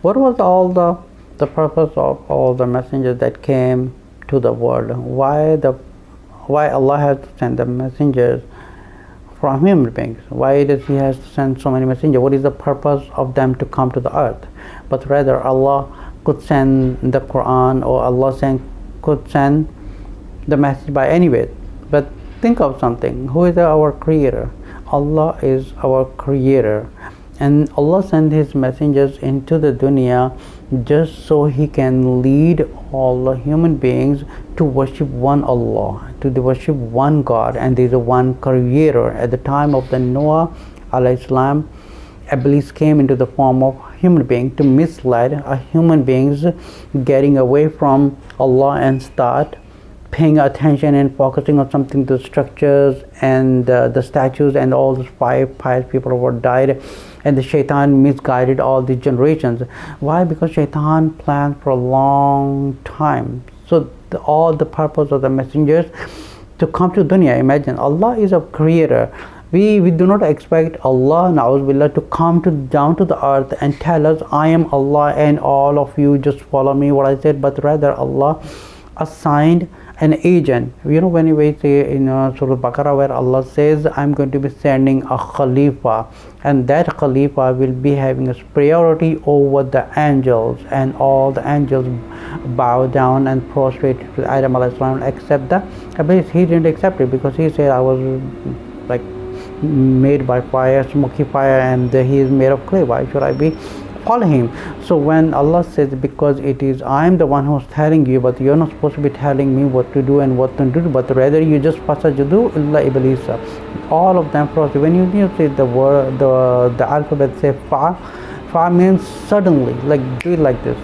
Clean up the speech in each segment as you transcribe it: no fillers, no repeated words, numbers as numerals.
What was the purpose of all the messengers that came to the world? Why Allah has to send the messengers from human beings? Why does He has to send so many messengers? What is the purpose of them to come to the earth? But rather Allah could send the Quran, or could send the message by any way. But think of something. Who is our creator? Allah is our creator, and Allah sent His messengers into the dunya just so He can lead all the human beings to worship one Allah, to worship one God, and there is a one creator. At the time of the Noah alayhi salam, Iblis came into the form of human being to mislead human beings getting away from Allah and start paying attention and focusing on something, the structures and the statues, and all those five pious people were died, and the shaitan misguided all the generations. Why? Because shaitan planned for a long time. So all the purpose of the messengers to come to dunya. Imagine, Allah is a creator. We do not expect Allah, na'udzubillah, to come down to the earth and tell us, I am Allah and all of you just follow me what I said. But rather Allah assigned an agent. When we say in Surah Baqarah, where Allah says, I'm going to be sending a Khalifa, and that Khalifa will be having a priority over the angels, and all the angels bow down and prostrate to Adam alayhi salam, except the Iblis. He didn't accept it because he said, I was like made by fire, smoky fire, and he is made of clay. Why should I be following him? So when Allah says, because it is I'm the one who's telling you, but you're not supposed to be telling me what to do and what to do, but rather you just fasajudu illa iblis, all of them prostrate. When you say the word, the alphabet, say fa means suddenly, like do it like this.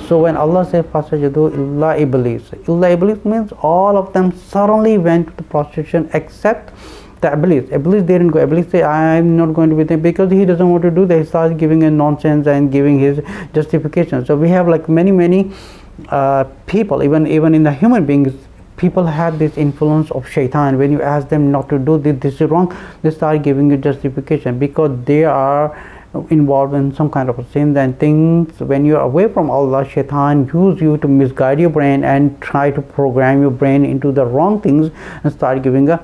So when Allah says fasajudu illa iblis means all of them suddenly went to the prostration except the Iblis. Iblis didn't go. Iblis said, I'm not going to be there, because he doesn't want to do that. He starts giving a nonsense and giving his justification. So we have like many people, even in the human beings, people have this influence of shaitan. When you ask them not to do this is wrong, they start giving you justification because they are involved in some kind of a sin and things. When you're away from Allah, shaitan use you to misguide your brain and try to program your brain into the wrong things and start giving the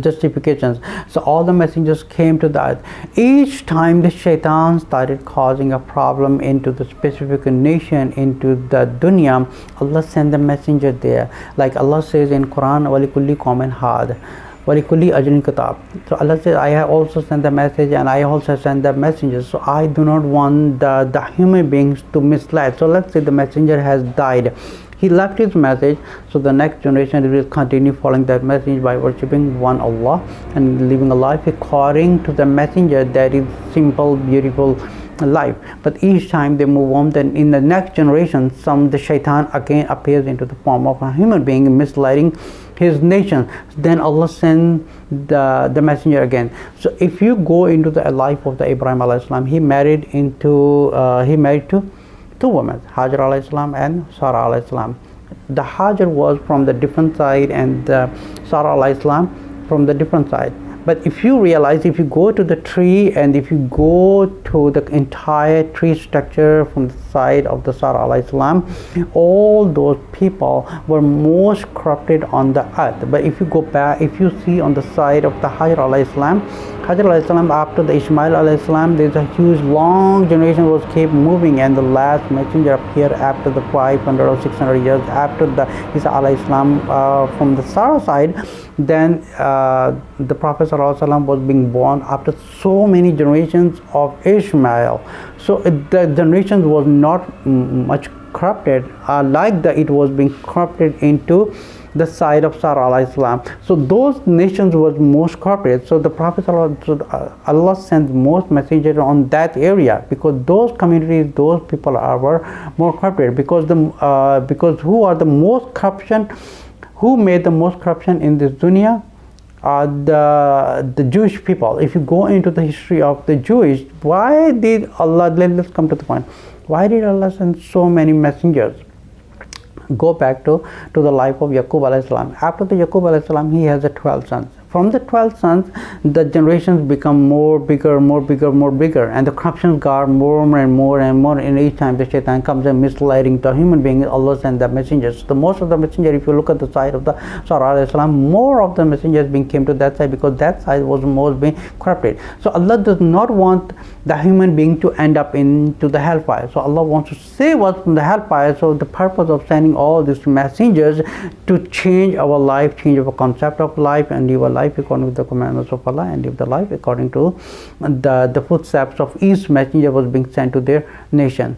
justifications. So all the messengers came to that. Each time the shaitan started causing a problem into the specific nation, into the dunya, Allah sent the messenger there. Like Allah says in Quran, walikulli qawmin had, walikulli ajrin kitab. So Allah says, I have also sent the message, and I also sent the messengers. So I do not want the human beings to mislead. So let's say the messenger has died, he left his message, so the next generation will continue following that message by worshipping one Allah and living a life according to the messenger, that is simple, beautiful life. But each time they move on, then in the next generation, the shaitan again appears into the form of a human being, misleading his nation. Then Allah sends the messenger again. So if you go into the life of the Ibrahim alayhi salam, he married to two women, Hajar alayhi salam and Sarah alayhi salam. The Hajar was from the different side, and Sarah alayhi salam from the different side. But if you realize, if you go to the tree and if you go to the entire tree structure from the side of the Sarah alayhi salam, all those people were most corrupted on the earth. But if you go back, if you see on the side of the Hajar alayhi salam, after the Ismail alayhi salam, there's a huge long generation was kept moving, and the last messenger appeared after the 500 or 600 years after the Isa alayhi salam from the Sarah side. Then the Prophet ﷺ was being born after so many generations of Ishmael. So the generations was not much corrupted like it was being corrupted into the side of Sarah alayhi salam. So those nations was most corrupted. So the Prophet Allah sent most messengers on that area, because those communities, those people were more corrupted. Because who are the most corruption? Who made the most corruption in this dunya? The Jewish people. If you go into the history of the Jewish, why did Allah, let's come to the point, why did Allah send so many messengers? Go back to the life of Yaqub alayhi salam. After the Yaqub alayhi salam, he has 12 sons. from the 12 sons, the generations become more bigger, and the corruptions got more and more and more. In each time the shaitan comes and misleading the human being, Allah sent the messengers. The most of the messenger, if you look at the side of the Shariah, more of the messengers came to that side, because that side was most being corrupted. So Allah does not want the human being to end up into the hellfire. So Allah wants to save us from the hellfire. So the purpose of sending all these messengers to change our life, change our concept of life, and live a life according to the commandments of Allah, and live the life according to the footsteps of each messenger was being sent to their nation.